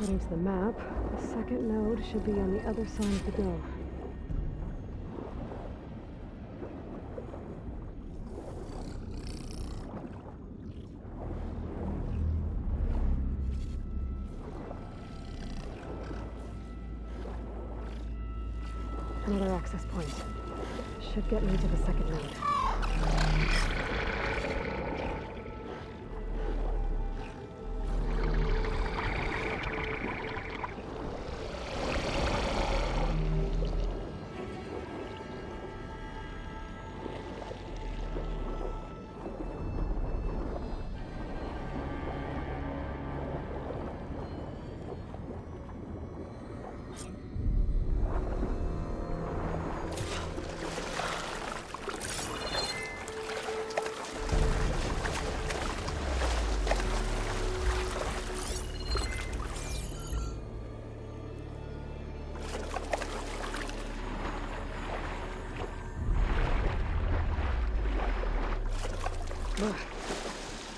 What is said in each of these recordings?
According to the map, the second node should be on the other side of the dome. Another access point. Should get me to the second node.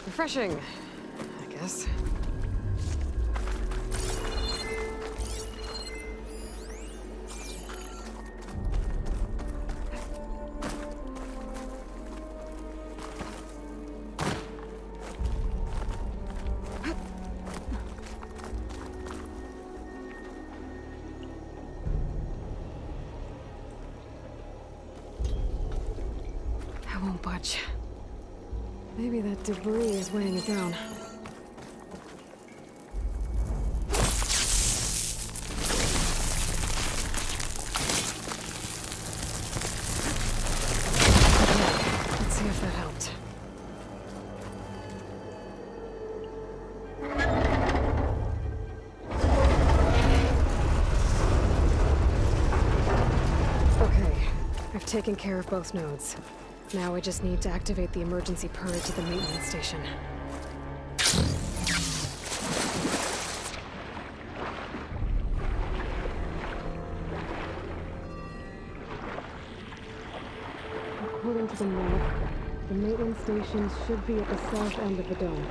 Refreshing, I guess. I won't budge. Maybe that debris is weighing it down. Let's see if that helped. Okay, I've taken care of both nodes. Now I just need to activate the emergency purge at the maintenance station. According to the map, the maintenance station should be at the south end of the dome.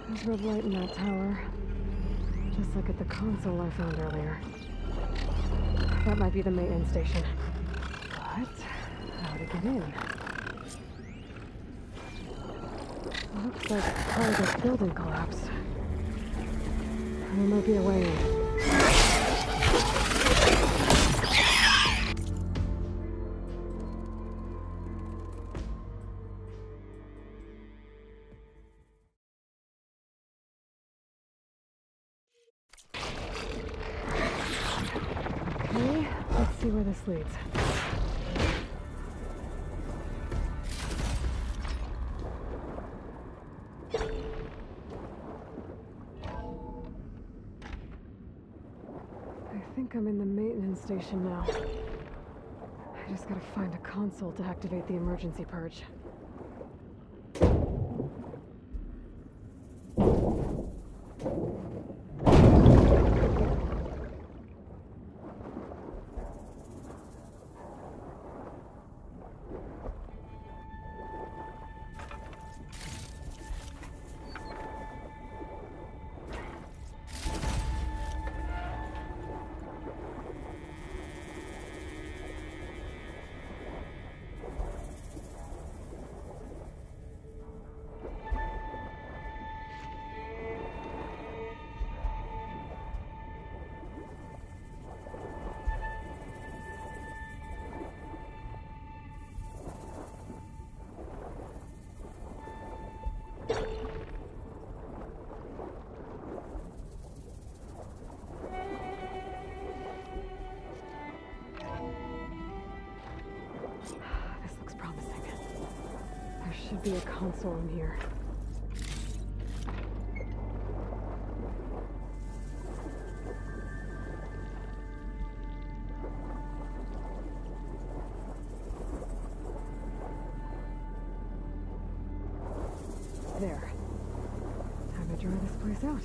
There's red light in that tower, just like at the console I found earlier. That might be the maintenance station. But how to get in? Looks like part of this building collapsed. There might be a way in. Okay, let's see where this leads. I think I'm in the maintenance station now. I just gotta find a console to activate the emergency purge. Should be a console in here. this out.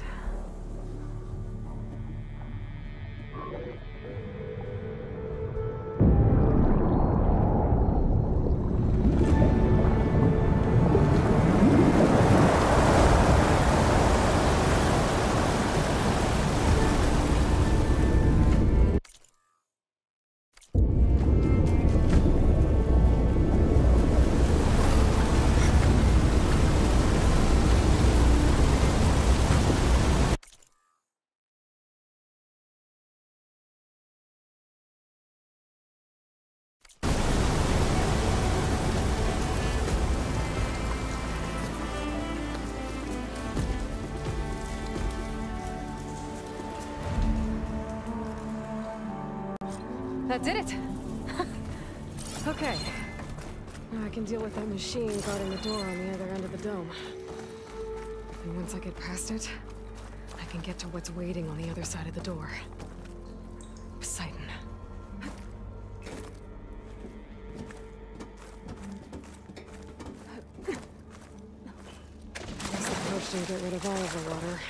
That did it! Okay. Now I can deal with that machine guarding the door on the other end of the dome. And once I get past it, I can get to what's waiting on the other side of the door. Poseidon. Guess the coach didn't get rid of all of the water.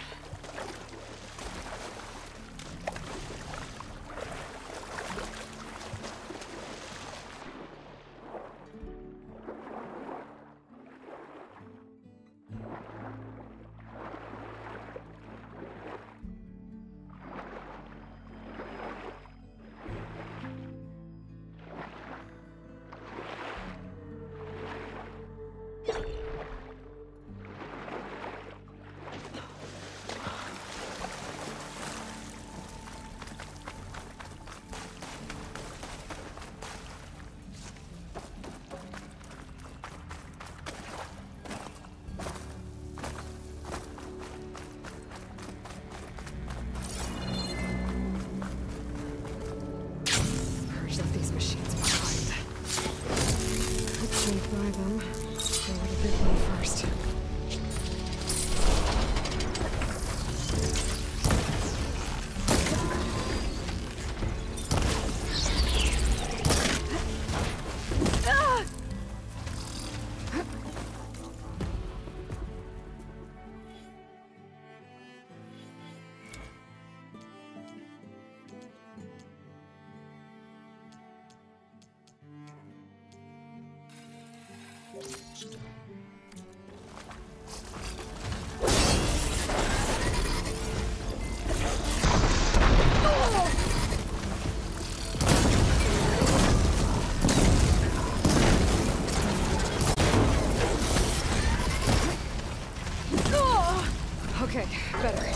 These machines behind. Let's sneak by them. Go with the big one first. Okay, better.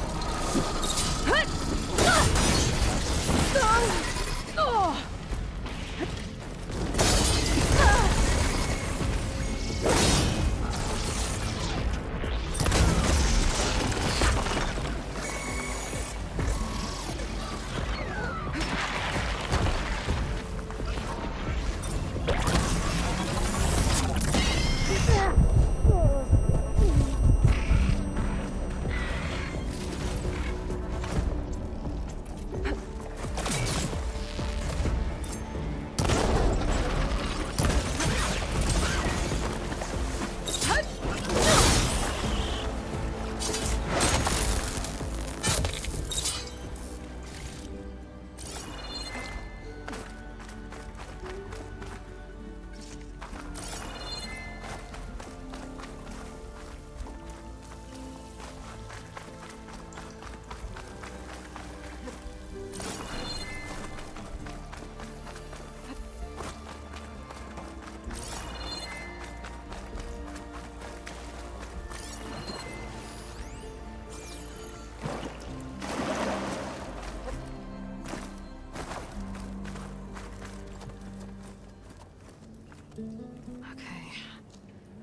Okay,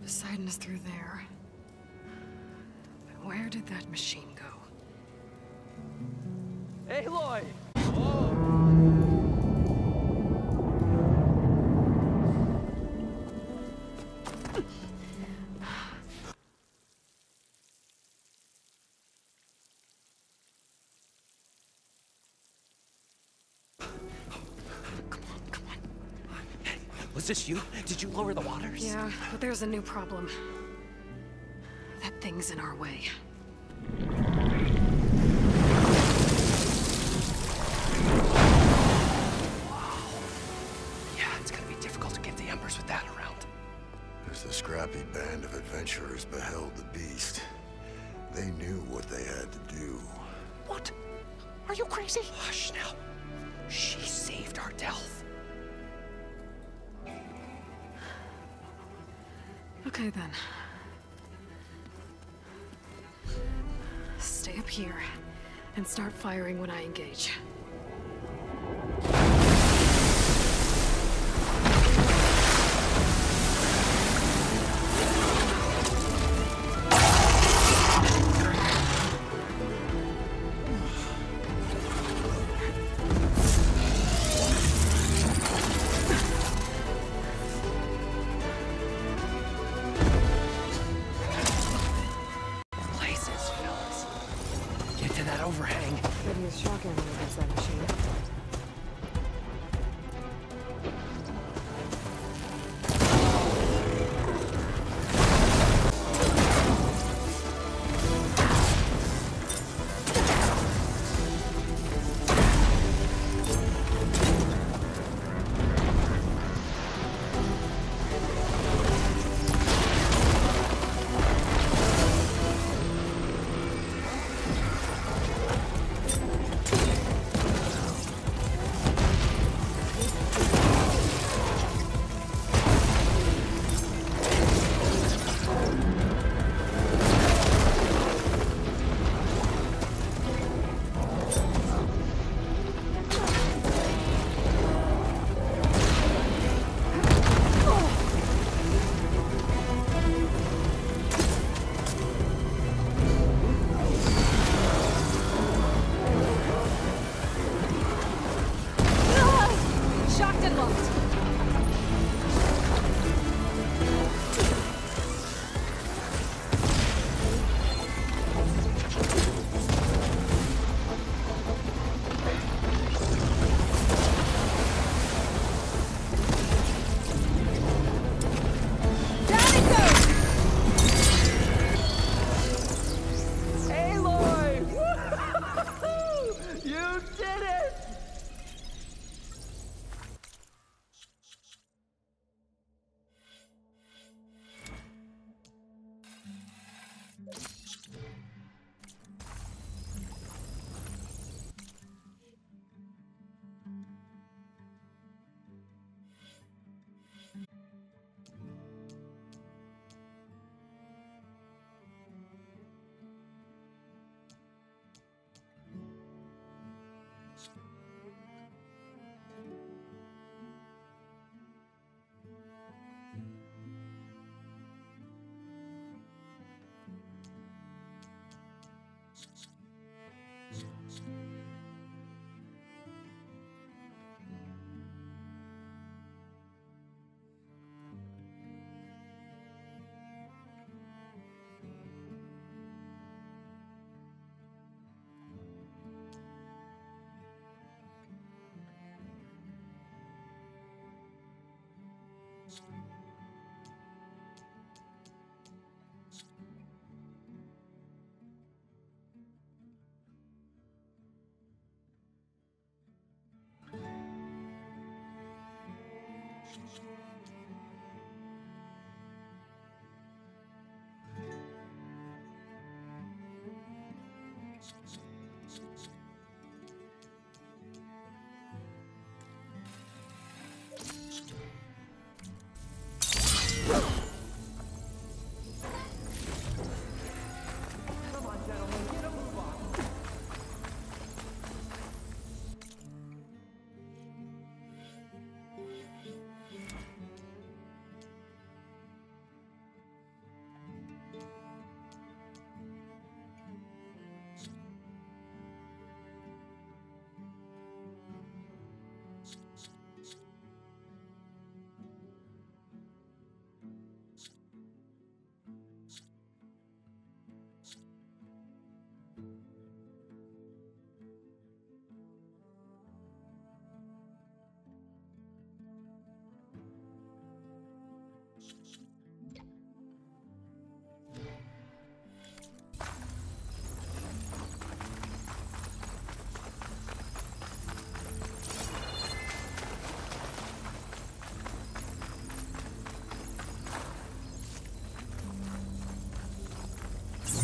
Poseidon is through there. But where did that machine go? Aloy! Was this you? Did you lower the waters? Yeah, but there's a new problem. That thing's in our way. band of adventurers beheld the beast, they knew what they had to do. What? Are you crazy? Hush now. She saved our Delph. Okay then. Stay up here and start firing when I engage. Overhang. Could use shock ammo against that machine.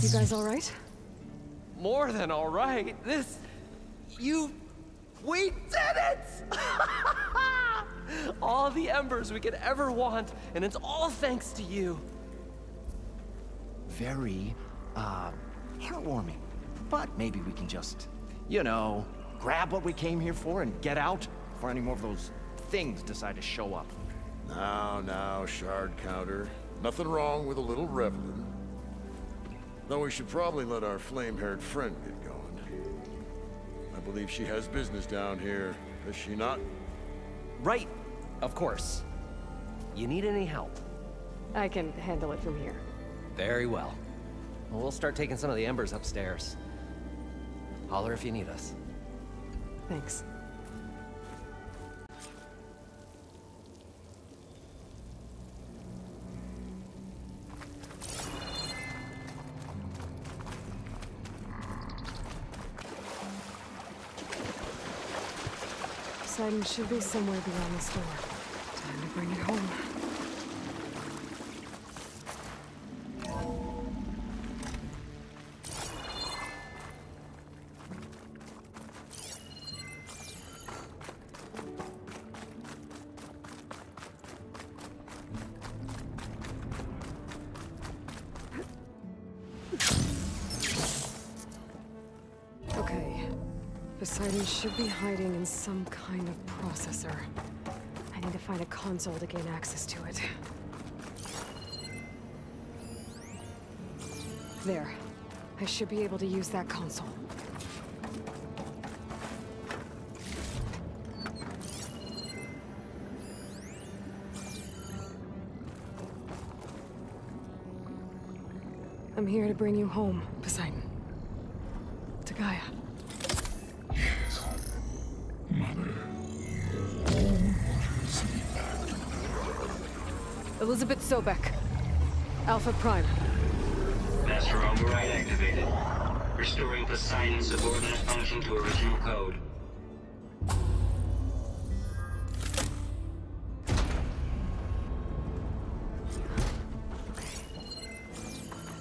You guys all right? More than all right. We did it! All the embers we could ever want, and it's all thanks to you. Very, heartwarming. But maybe we can just, grab what we came here for and get out before any more of those things decide to show up. Now, shard counter. Nothing wrong with a little reveling. Though we should probably let our flame-haired friend get going. I believe she has business down here, does she not? Right, of course. You need any help? I can handle it from here. Very well. Well, we'll start taking some of the embers upstairs. Holler if you need us. Thanks. Poseidon should be somewhere beyond this door. Time to bring it home. Okay. Poseidon should be hiding in some kind of processor. I need to find a console to gain access to it. There. I should be able to use that console. I'm here to bring you home, Poseidon. To Gaia. Elizabeth Sobek. Alpha Prime. Master override activated. Restoring Poseidon's subordinate function to original code.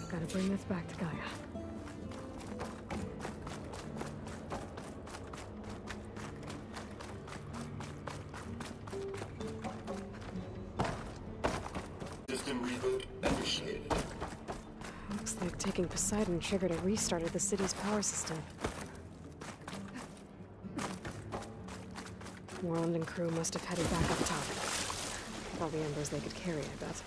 Gotta bring this back to Gaia. System reboot initiated. Looks like taking Poseidon triggered a restart of the city's power system. Worland and crew must have headed back up top. With all the embers they could carry, I bet.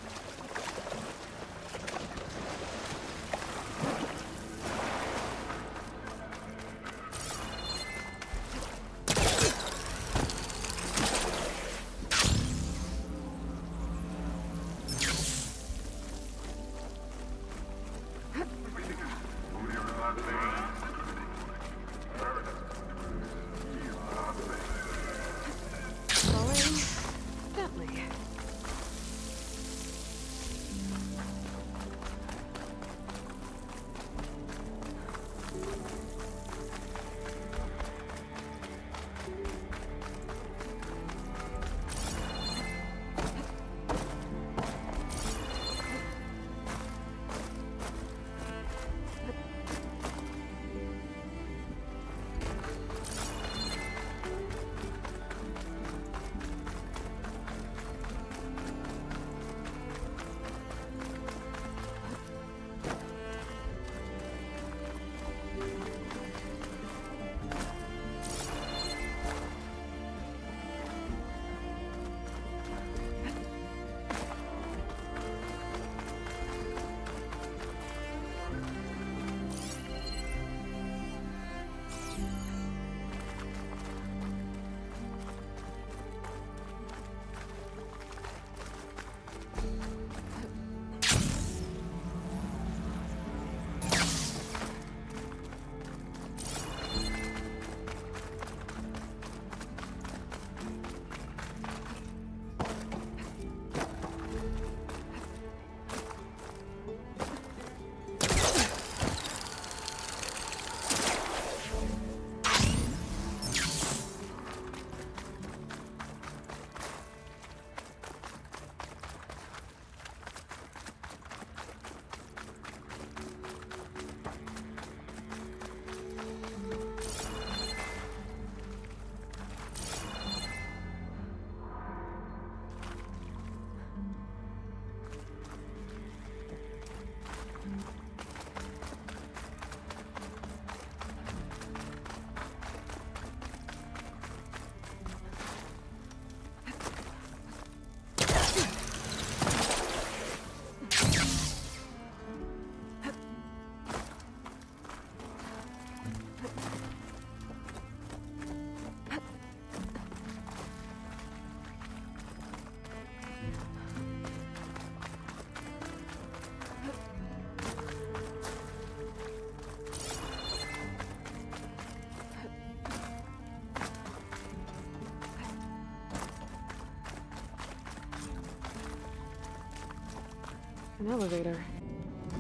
An elevator.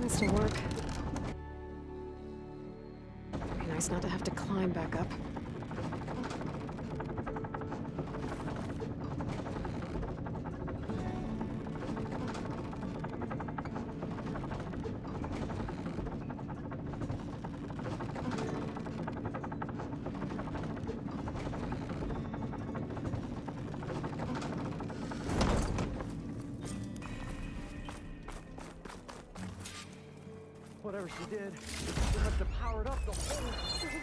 Nice to work. Be nice not to have to climb back up. Whatever she did, she must have powered up the whole thing.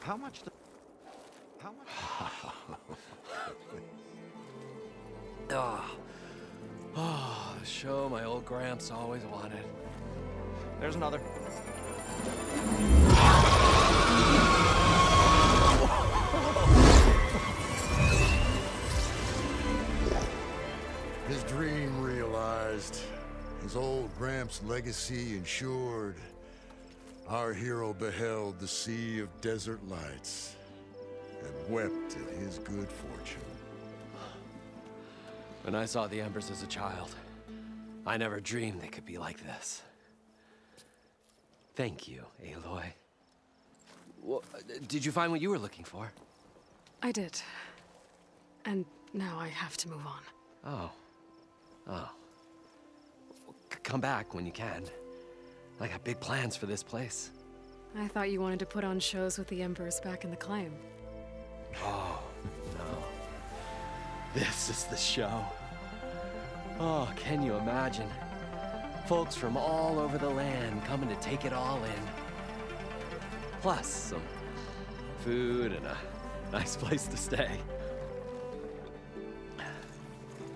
How much? How much? Oh, the show my old Gramps always wanted. There's another. His dream realized, his old Gramps' legacy ensured. Our hero beheld the sea of desert lights and wept at his good fortune. When I saw the embers as a child, I never dreamed they could be like this. Thank you, Aloy. Well, did you find what you were looking for? I did. And now I have to move on. Oh. Oh. Come back when you can. I got big plans for this place. I thought you wanted to put on shows with the Embers back in the claim. Oh, no. This is the show. Oh, can you imagine? Folks from all over the land coming to take it all in. Plus some food and a nice place to stay.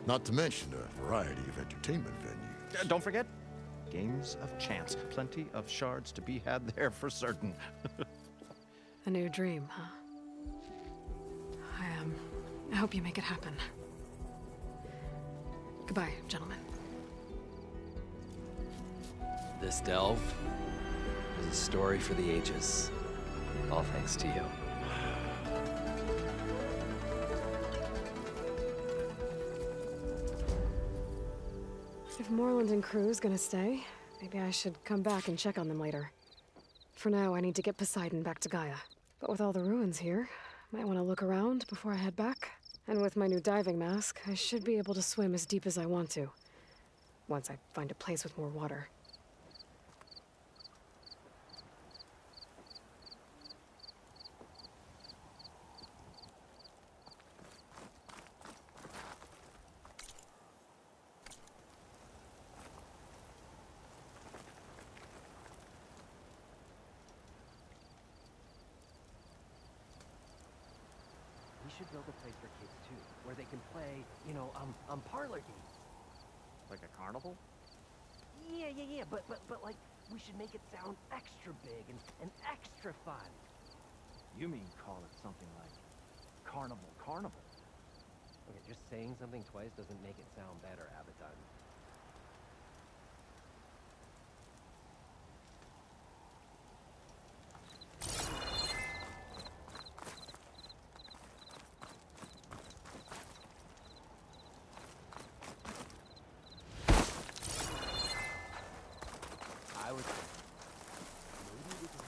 Not to mention a variety of entertainment venues. Don't forget, games of chance. Plenty of shards to be had there for certain. A new dream, huh? I hope you make it happen. Goodbye, gentlemen. This delve is a story for the ages. All thanks to you. If Moreland and crew's gonna stay, maybe I should come back and check on them later. For now, I need to get Poseidon back to Gaia. But with all the ruins here, might want to look around before I head back. And with my new diving mask, I should be able to swim as deep as I want to. Once I find a place with more water. We should build a place for kids too, where they can play, parlor games. Like a carnival? Yeah, but like, we should make it sound extra big and extra fun. You mean call it something like Carnival Carnival? Okay, just saying something twice doesn't make it sound better, Abaddon. I would... Maybe we can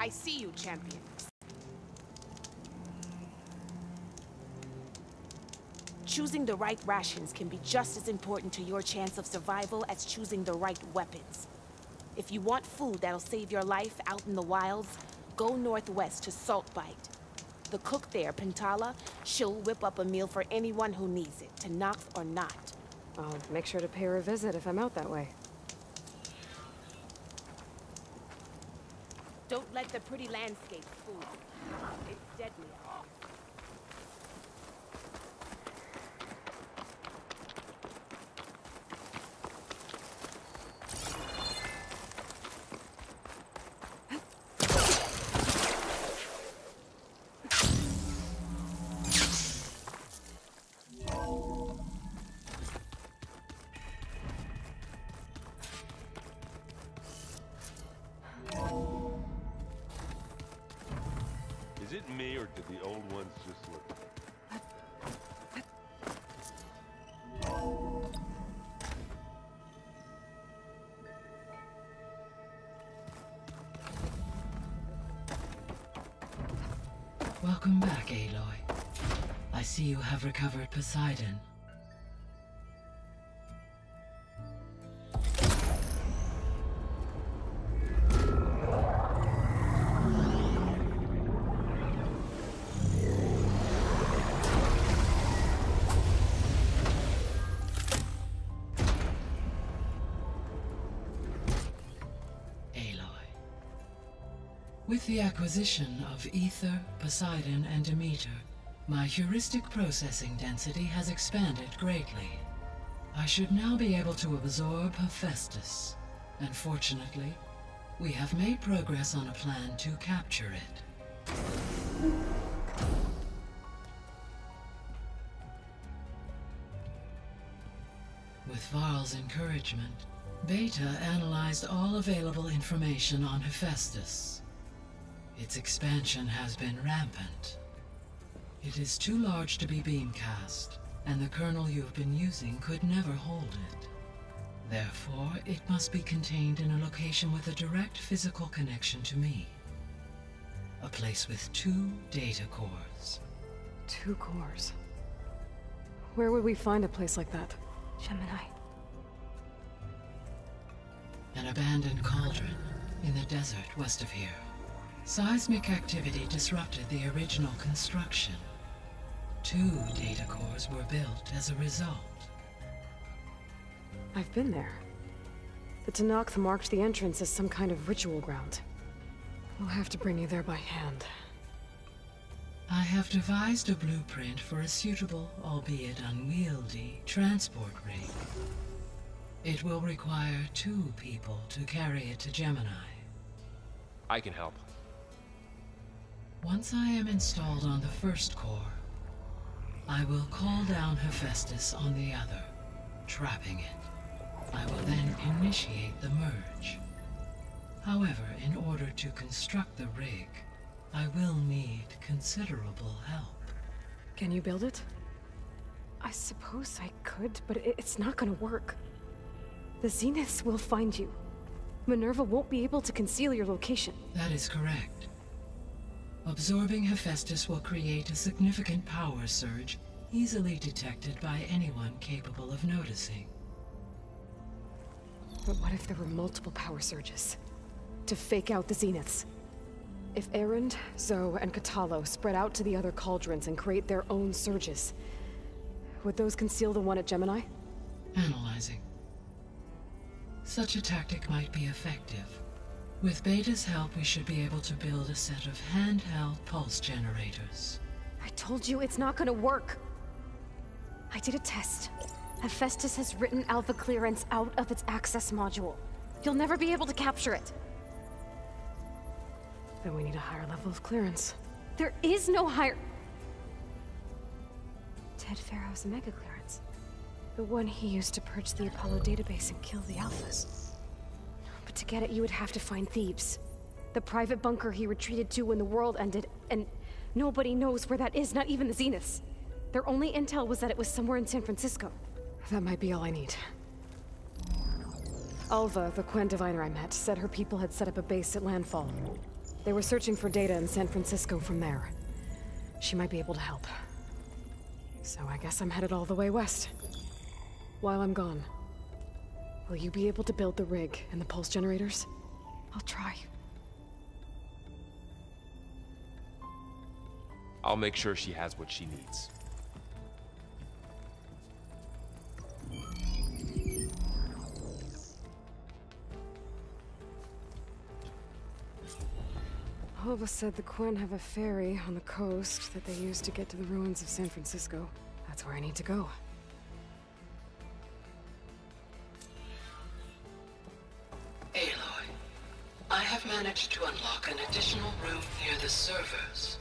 I see you, champion. Choosing the right rations can be just as important to your chance of survival as choosing the right weapons. If you want food that'll save your life out in the wilds, go northwest to Saltbite. The cook there, Pintala, she'll whip up a meal for anyone who needs it, to Nox or not. I'll make sure to pay her a visit if I'm out that way. Don't let the pretty landscape fool you. It's deadly out here. Is it me, or did the old ones just look? Welcome back, Aloy. I see you have recovered Poseidon. With the acquisition of Ether, Poseidon, and Demeter, my heuristic processing density has expanded greatly. I should now be able to absorb Hephaestus, and fortunately, we have made progress on a plan to capture it. With Varl's encouragement, Beta analyzed all available information on Hephaestus. Its expansion has been rampant. It is too large to be beamcast, and the kernel you've been using could never hold it. Therefore, it must be contained in a location with a direct physical connection to me. A place with 2 data cores. 2 cores? Where would we find a place like that? Gemini. An abandoned cauldron in the desert west of here. Seismic activity disrupted the original construction. 2 data cores were built as a result. I've been there. The Tenakth marked the entrance as some kind of ritual ground. We'll have to bring you there by hand. I have devised a blueprint for a suitable, albeit unwieldy, transport rig. It will require 2 people to carry it to Gemini. I can help. Once I am installed on the first core, I will call down Hephaestus on the other, trapping it. I will then initiate the merge. However, in order to construct the rig, I will need considerable help. Can you build it? I suppose I could, but it's not gonna work. The Zeniths will find you. Minerva won't be able to conceal your location. That is correct. Absorbing Hephaestus will create a significant power surge, easily detected by anyone capable of noticing. But what if there were multiple power surges? To fake out the Zeniths? If Erend, Zoe, and Katalo spread out to the other cauldrons and create their own surges, would those conceal the one at Gemini? Analyzing. Such a tactic might be effective. With Beta's help, we should be able to build a set of handheld pulse generators. I told you it's not gonna work. I did a test. Hephaestus has written Alpha clearance out of its access module. You'll never be able to capture it. Then we need a higher level of clearance. There is no higher... Ted Pharaoh's mega clearance. The one he used to purge the Apollo database and kill the Alphas. But to get it, you would have to find Thebes. The private bunker he retreated to when the world ended, and nobody knows where that is, not even the Zeniths. Their only intel was that it was somewhere in San Francisco. That might be all I need. Alva, the Quen diviner I met, said her people had set up a base at landfall. They were searching for data in San Francisco from there. She might be able to help. So I guess I'm headed all the way west. While I'm gone, will you be able to build the rig and the pulse generators? I'll try. I'll make sure she has what she needs. Hova said the Quen have a ferry on the coast that they use to get to the ruins of San Francisco. That's where I need to go. Aloy, I have managed to unlock an additional room near the servers.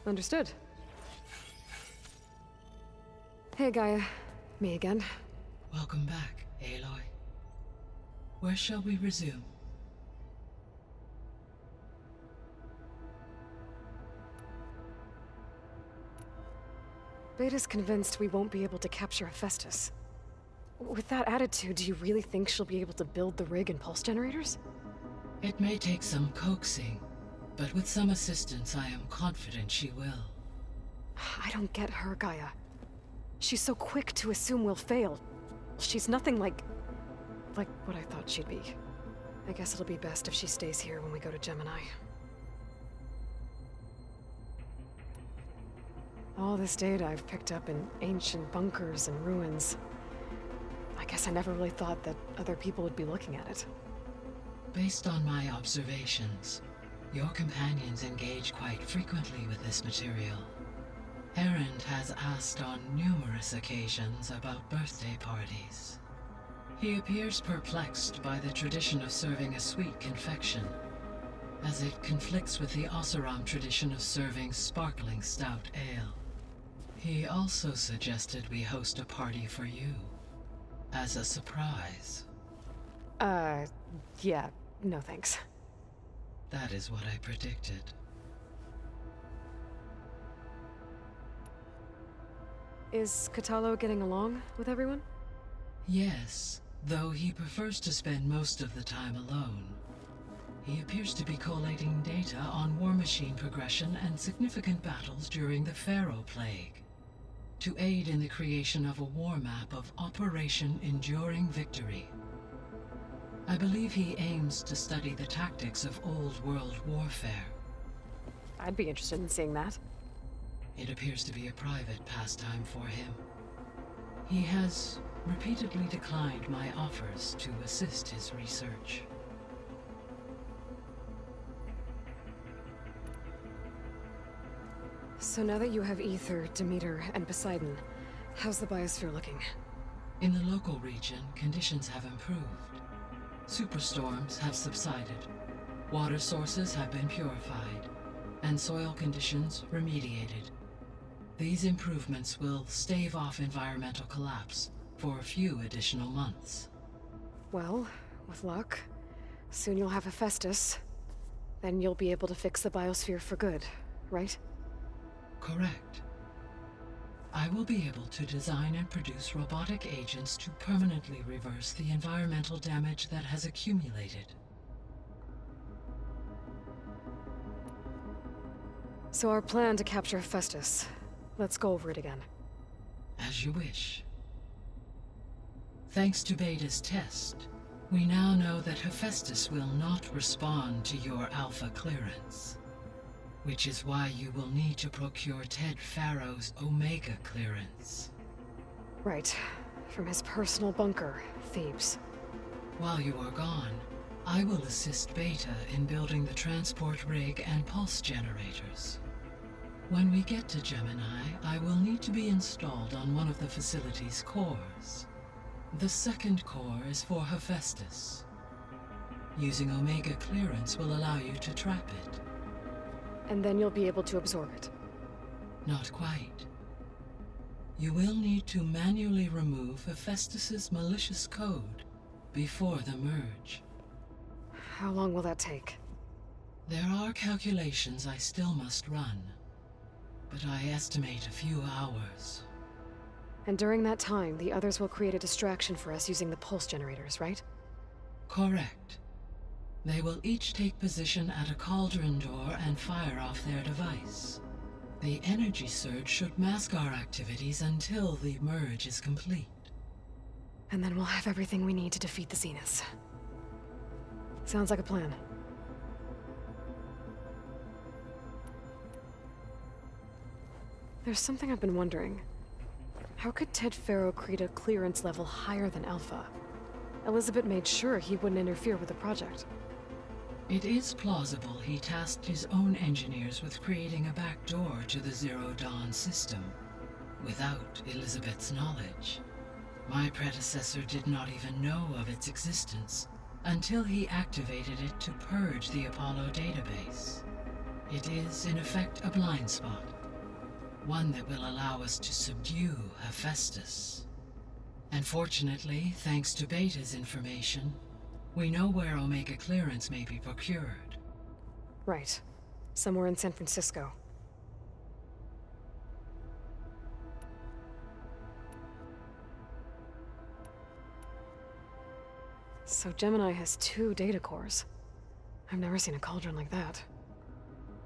Understood. Hey, Gaia. Me again. Welcome back, Aloy. Where shall we resume? Beta's convinced we won't be able to capture Hephaestus. With that attitude, do you really think she'll be able to build the rig and pulse generators? It may take some coaxing, but with some assistance, I am confident she will. I don't get her, Gaia. She's so quick to assume we'll fail. She's nothing like what I thought she'd be. I guess it'll be best if she stays here when we go to Gemini. All this data I've picked up in ancient bunkers and ruins. I guess I never really thought that other people would be looking at it. Based on my observations, your companions engage quite frequently with this material. Erend has asked on numerous occasions about birthday parties. He appears perplexed by the tradition of serving a sweet confection, as it conflicts with the Oseram tradition of serving sparkling stout ale. He also suggested we host a party for you, as a surprise. Yeah, no thanks. That is what I predicted. Is Katalo getting along with everyone? Yes, though he prefers to spend most of the time alone. He appears to be collating data on war machine progression and significant battles during the Pharaoh Plague, to aid in the creation of a war map of Operation Enduring Victory. I believe he aims to study the tactics of Old World warfare. I'd be interested in seeing that. It appears to be a private pastime for him. He has repeatedly declined my offers to assist his research. So now that you have Ether, Demeter, and Poseidon, how's the biosphere looking? In the local region, conditions have improved. Superstorms have subsided, water sources have been purified, and soil conditions remediated. These improvements will stave off environmental collapse for a few additional months. Well, with luck, soon you'll have Hephaestus. Then you'll be able to fix the biosphere for good, right? Correct. I will be able to design and produce robotic agents to permanently reverse the environmental damage that has accumulated. So our plan to capture Hephaestus. Let's go over it again. As you wish. Thanks to Beta's test, we now know that Hephaestus will not respond to your Alpha clearance. Which is why you will need to procure Ted Pharaoh's Omega clearance. Right. From his personal bunker, Thebes. While you are gone, I will assist Beta in building the transport rig and pulse generators. When we get to Gemini, I will need to be installed on one of the facility's cores. The second core is for Hephaestus. Using Omega clearance will allow you to trap it. And then you'll be able to absorb it. Not quite. You will need to manually remove Hephaestus's malicious code before the merge. How long will that take? There are calculations I still must run, but I estimate a few hours. And during that time, the others will create a distraction for us using the pulse generators, right? Correct. They will each take position at a cauldron door and fire off their device. The energy surge should mask our activities until the merge is complete. And then we'll have everything we need to defeat the Zeniths. Sounds like a plan. There's something I've been wondering. How could Ted Faro create a clearance level higher than Alpha? Elizabeth made sure he wouldn't interfere with the project. It is plausible he tasked his own engineers with creating a back door to the Zero Dawn system, without Elizabeth's knowledge. My predecessor did not even know of its existence until he activated it to purge the Apollo database. It is, in effect, a blind spot. One that will allow us to subdue Hephaestus. And fortunately, thanks to Beta's information, we know where Omega clearance may be procured. Right. Somewhere in San Francisco. So Gemini has 2 data cores. I've never seen a cauldron like that.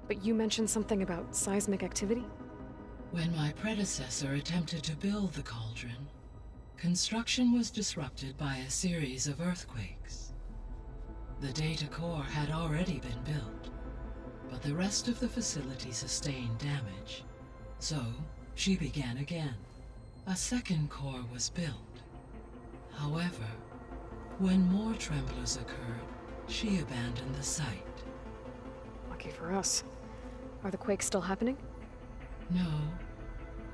But you mentioned something about seismic activity? When my predecessor attempted to build the cauldron, construction was disrupted by a series of earthquakes. The data core had already been built, but the rest of the facility sustained damage. So, she began again. A second core was built. However, when more tremblers occurred, she abandoned the site. Lucky for us. Are the quakes still happening? No,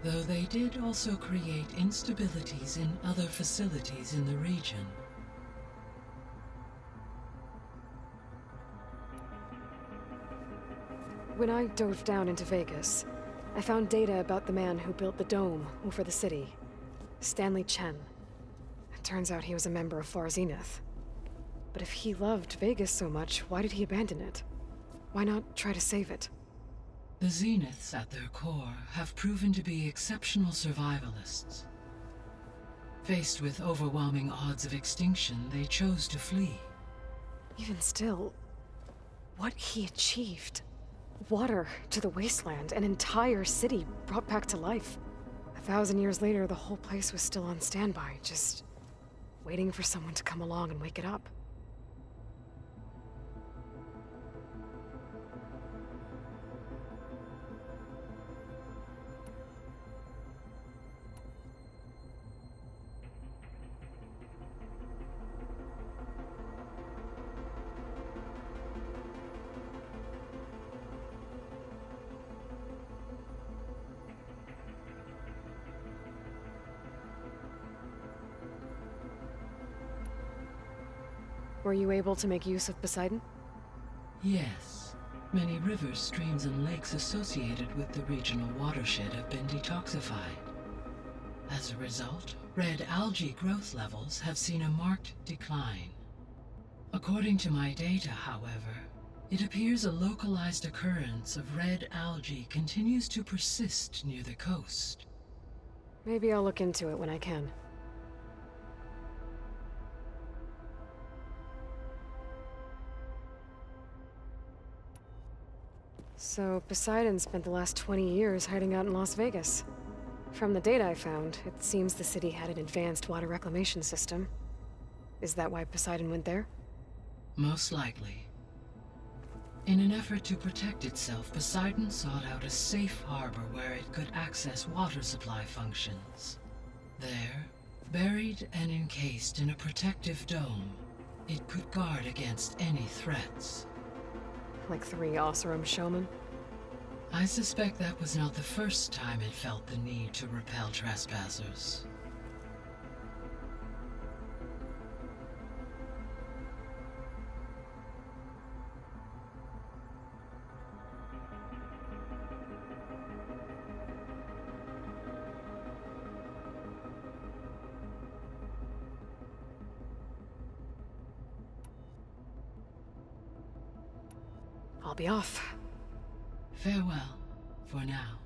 though they did also create instabilities in other facilities in the region. When I dove down into Vegas, I found data about the man who built the dome over the city, Stanley Chen. It turns out he was a member of Far Zenith. But if he loved Vegas so much, why did he abandon it? Why not try to save it? The Zeniths at their core have proven to be exceptional survivalists. Faced with overwhelming odds of extinction, they chose to flee. Even still, what he achieved. Water to the wasteland, an entire city brought back to life. 1,000 years later, the whole place was still on standby, just waiting for someone to come along and wake it up. Were you able to make use of Poseidon? Yes. Many rivers, streams, and lakes associated with the regional watershed have been detoxified. As a result, red algae growth levels have seen a marked decline. According to my data, however, it appears a localized occurrence of red algae continues to persist near the coast. Maybe I'll look into it when I can. So, Poseidon spent the last 20 years hiding out in Las Vegas. From the data I found, it seems the city had an advanced water reclamation system. Is that why Poseidon went there? Most likely. In an effort to protect itself, Poseidon sought out a safe harbor where it could access water supply functions. There, buried and encased in a protective dome, it could guard against any threats. Like 3 Oseram showmen? I suspect that was not the first time it felt the need to repel trespassers. I'll be off. Farewell, for now.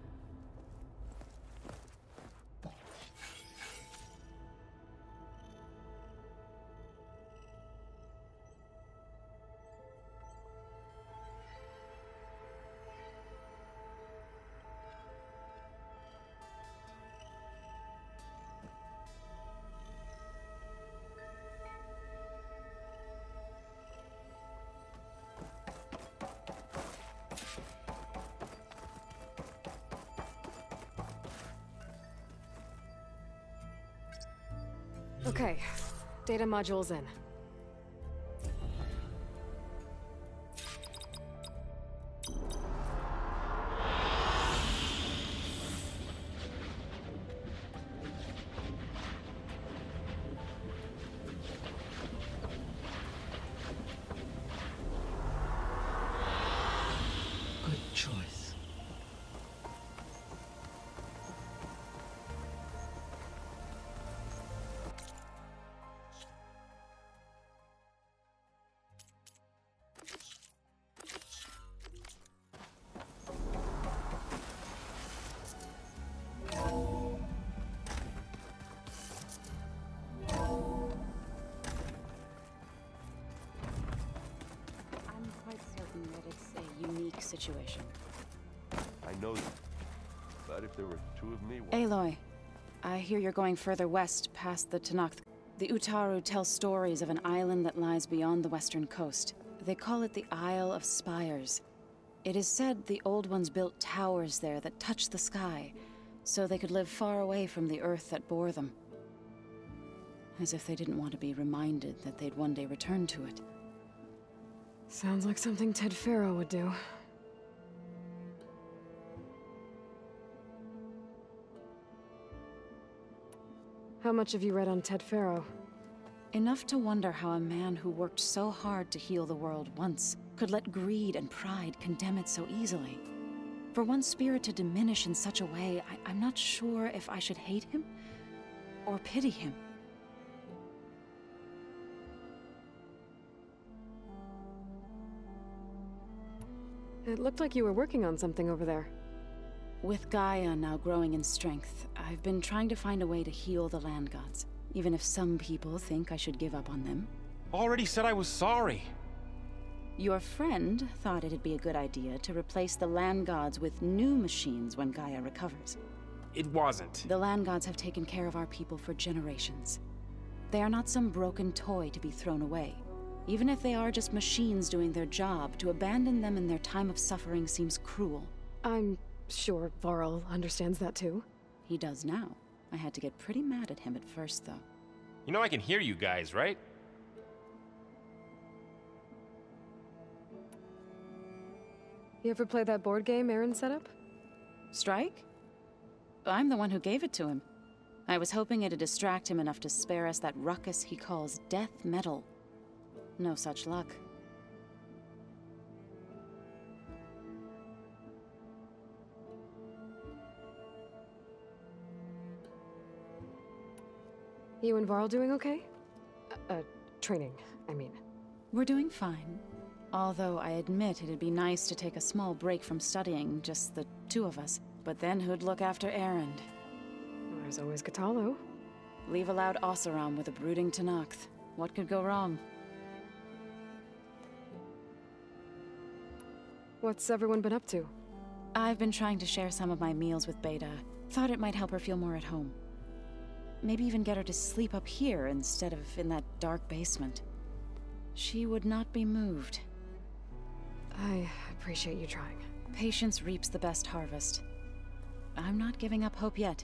Okay, data module's in. Good choice. I'm quite certain that it's a unique situation. I know that. But if there were two of me... Aloy, I hear you're going further west past the Tenakth. The Utaru tell stories of an island that lies beyond the western coast. They call it the Isle of Spires. It is said the Old Ones built towers there that touch the sky, so they could live far away from the earth that bore them. As if they didn't want to be reminded that they'd one day return to it. Sounds like something Ted Faro would do. How much have you read on Ted Faro? Enough to wonder how a man who worked so hard to heal the world once could let greed and pride condemn it so easily. For one spirit to diminish in such a way, I'm not sure if I should hate him or pity him. It looked like you were working on something over there. With Gaia now growing in strength, I've been trying to find a way to heal the land gods, even if some people think I should give up on them. Already said I was sorry. Your friend thought it'd be a good idea to replace the land gods with new machines when Gaia recovers. It wasn't. The land gods have taken care of our people for generations. They are not some broken toy to be thrown away. Even if they are just machines doing their job, to abandon them in their time of suffering seems cruel. I'm sure Varl understands that too. He does now. I had to get pretty mad at him at first, though. You know I can hear you guys, right? You ever play that board game Aaron set up? Strike? I'm the one who gave it to him. I was hoping it'd distract him enough to spare us that ruckus he calls death metal. No such luck. You and Varl doing okay? Training, I mean. We're doing fine. Although I admit it'd be nice to take a small break from studying, just the two of us. But then who'd look after Erend? There's always Katalo. Leave a loud Oseram with a brooding Tenakth. What could go wrong? What's everyone been up to? I've been trying to share some of my meals with Beta. Thought it might help her feel more at home. Maybe even get her to sleep up here instead of in that dark basement. She would not be moved. I appreciate you trying. Patience reaps the best harvest. I'm not giving up hope yet.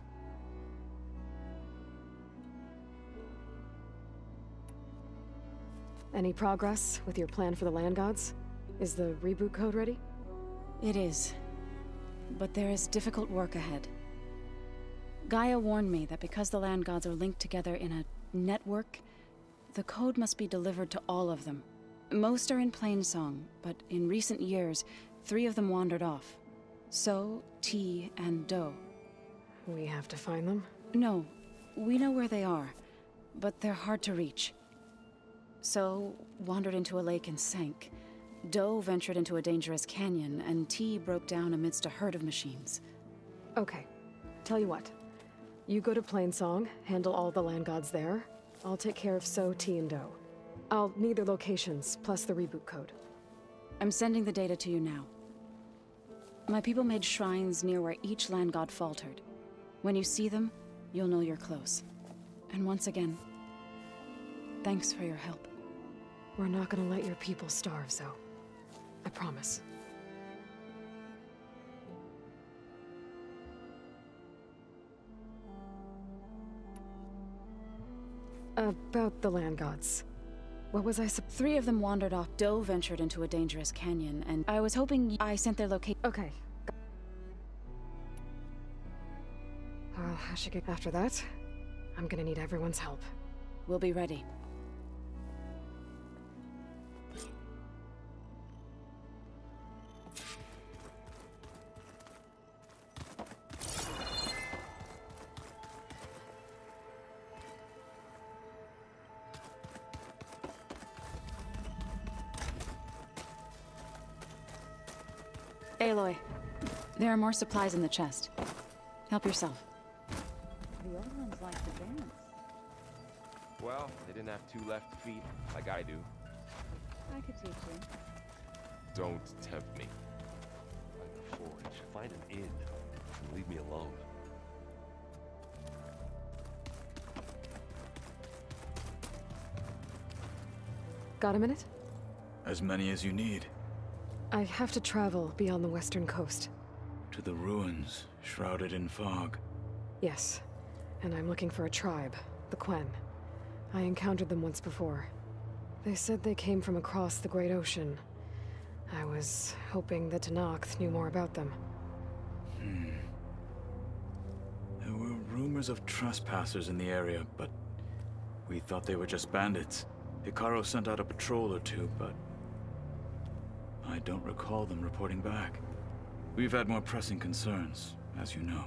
Any progress with your plan for the land gods? Is the reboot code ready? It is. But there is difficult work ahead. Gaia warned me that because the land gods are linked together in a network, the code must be delivered to all of them. Most are in Plainsong, but in recent years, 3 of them wandered off. So, T, and Do. We have to find them? No, we know where they are, but they're hard to reach. So, wandered into a lake and sank. Do ventured into a dangerous canyon, and T broke down amidst a herd of machines. Okay. Tell you what. You go to Plainsong, handle all the land gods there. I'll take care of So, T, and Do. I'll need their locations, plus the reboot code. I'm sending the data to you now. My people made shrines near where each land god faltered. When you see them, you'll know you're close. And once again, thanks for your help. We're not gonna let your people starve, Zo. I promise. About the land gods. What was I 3 of them wandered off. Doe ventured into a dangerous canyon, and I was hoping I sent their location. Okay. Well, I should get after that. I'm gonna need everyone's help. We'll be ready. Aloy, there are more supplies in the chest. Help yourself. The old ones like to dance. Well, they didn't have 2 left feet like I do. I could teach you. Don't tempt me. Like the forge. Find an inn and leave me alone. Got a minute? As many as you need. I have to travel beyond the western coast. To the ruins, shrouded in fog. Yes, and I'm looking for a tribe, the Quen. I encountered them once before. They said they came from across the Great Ocean. I was hoping that Tenakth knew more about them. There were rumors of trespassers in the area, but we thought they were just bandits. Hikaru sent out a patrol or 2, but I don't recall them reporting back. We've had more pressing concerns, as you know.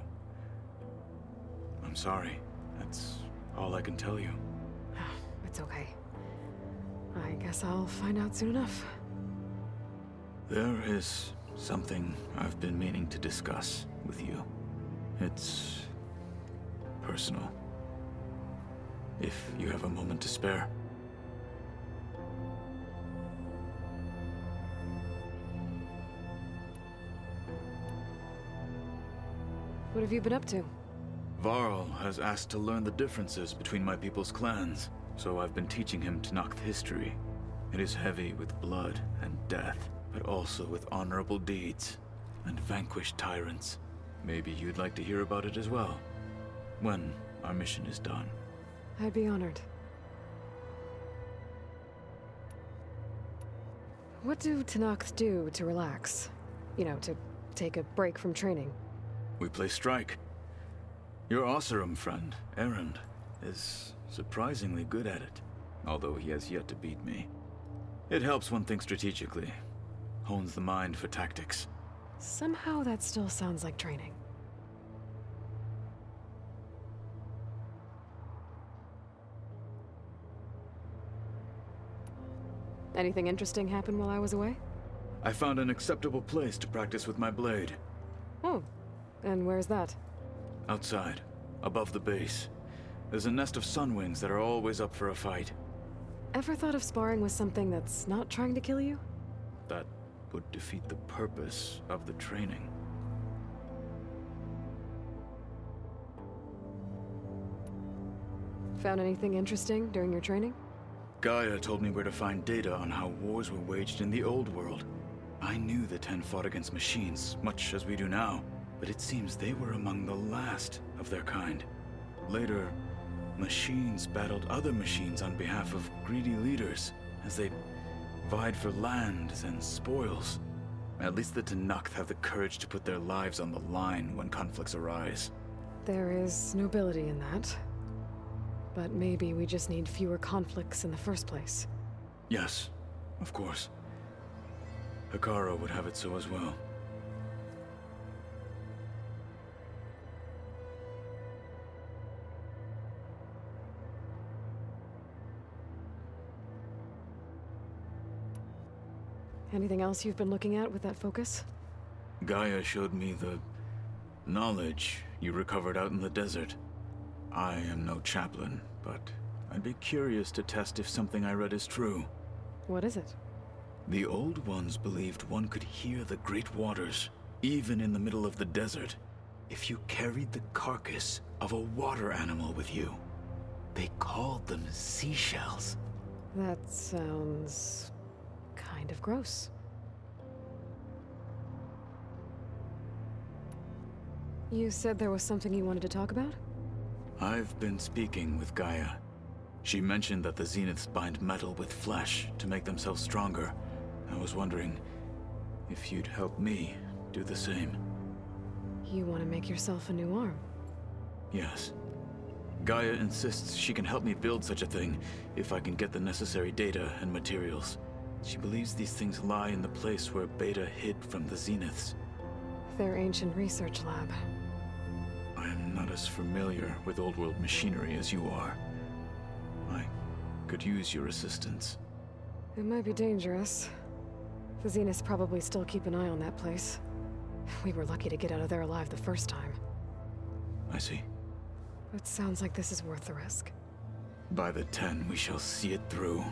I'm sorry. That's all I can tell you. It's okay. I guess I'll find out soon enough. There is something I've been meaning to discuss with you. It's personal. If you have a moment to spare. What have you been up to? Varl has asked to learn the differences between my people's clans, so I've been teaching him Tenakth history. It is heavy with blood and death, but also with honorable deeds and vanquished tyrants. Maybe you'd like to hear about it as well, when our mission is done. I'd be honored. What do Tenakth do to relax? You know, to take a break from training? We play strike. Your Oseram friend, Erend, is surprisingly good at it, although he has yet to beat me. It helps one think strategically, hones the mind for tactics. Somehow that still sounds like training. Anything interesting happen while I was away? I found an acceptable place to practice with my blade. Oh, and where's that? Outside, above the base. There's a nest of sunwings that are always up for a fight. Ever thought of sparring with something that's not trying to kill you? That would defeat the purpose of the training. Found anything interesting during your training? Gaia told me where to find data on how wars were waged in the old world. I knew the Ten fought against machines, much as we do now, but it seems they were among the last of their kind. Later, machines battled other machines on behalf of greedy leaders, as they vied for lands and spoils. At least the Tenakth have the courage to put their lives on the line when conflicts arise. There is nobility in that. But maybe we just need fewer conflicts in the first place. Yes, of course. Hikaru would have it so as well. Anything else you've been looking at with that focus? Gaia showed me the knowledge you recovered out in the desert. I am no chaplain, but I'd be curious to test if something I read is true. What is it? The Old Ones believed one could hear the great waters, even in the middle of the desert, if you carried the carcass of a water animal with you. They called them seashells. That sounds kind of gross. You said there was something you wanted to talk about? I've been speaking with Gaia. She mentioned that the Zeniths bind metal with flesh to make themselves stronger. I was wondering if you'd help me do the same. You want to make yourself a new arm? Yes. Gaia insists she can help me build such a thing if I can get the necessary data and materials. She believes these things lie in the place where Beta hid from the Zeniths. Their ancient research lab. I am not as familiar with old-world machinery as you are. I could use your assistance. It might be dangerous. The Zeniths probably still keep an eye on that place. We were lucky to get out of there alive the first time. I see. It sounds like this is worth the risk. By the 10, we shall see it through.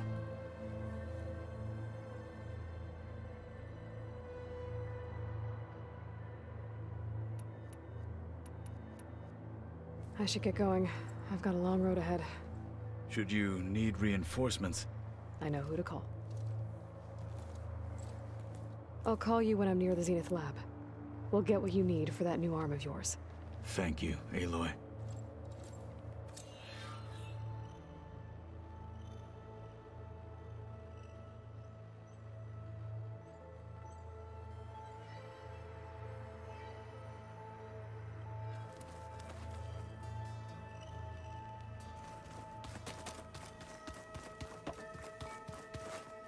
I should get going. I've got a long road ahead. Should you need reinforcements? I know who to call. I'll call you when I'm near the Zenith lab. We'll get what you need for that new arm of yours. Thank you, Aloy.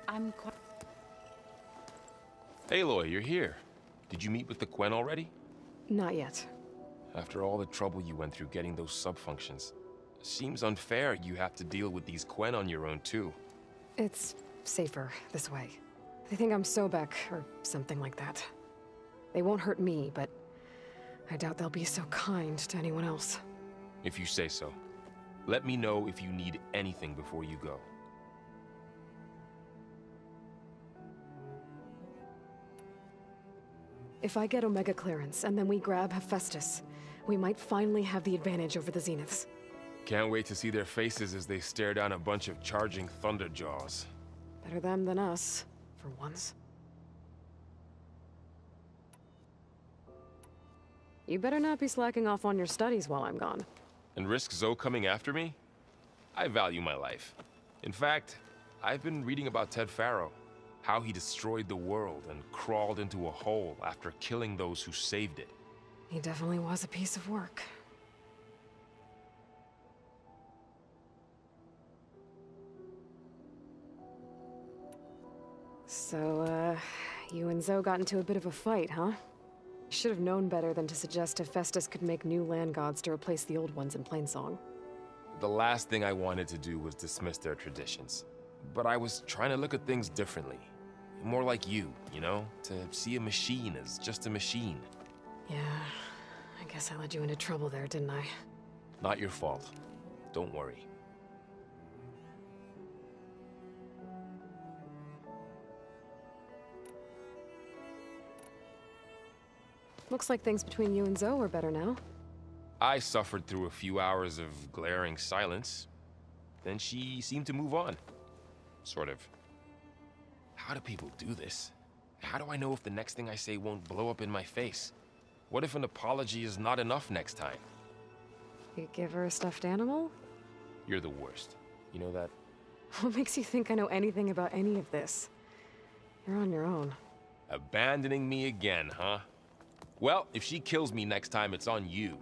I'm quite... Aloy, you're here. Did you meet with the Quen already? Not yet. After all the trouble you went through getting those subfunctions, seems unfair you have to deal with these Quen on your own too. It's safer this way. They think I'm Sobek, or something like that. They won't hurt me, but I doubt they'll be so kind to anyone else. If you say so. Let me know if you need anything before you go. If I get Omega clearance, and then we grab Hephaestus, we might finally have the advantage over the Zeniths. Can't wait to see their faces as they stare down a bunch of charging Thunderjaws. Better them than us, for once. You better not be slacking off on your studies while I'm gone. And risk Zoe coming after me? I value my life. In fact, I've been reading about Ted Faro. How he destroyed the world and crawled into a hole after killing those who saved it. He definitely was a piece of work. So, you and Zoe got into a bit of a fight, huh? Should have known better than to suggest Hephaestus could make new land gods to replace the old ones in Plainsong. The last thing I wanted to do was dismiss their traditions. But I was trying to look at things differently. More like you know? To see a machine as just a machine. Yeah, I guess I led you into trouble there, didn't I? Not your fault. Don't worry. Looks like things between you and Zoe are better now. I suffered through a few hours of glaring silence. Then she seemed to move on. Sort of. How do people do this? How do I know if the next thing I say won't blow up in my face? What if an apology is not enough next time? You give her a stuffed animal? You're the worst. You know that? What makes you think I know anything about any of this? You're on your own. Abandoning me again, huh? Well, if she kills me next time, it's on you.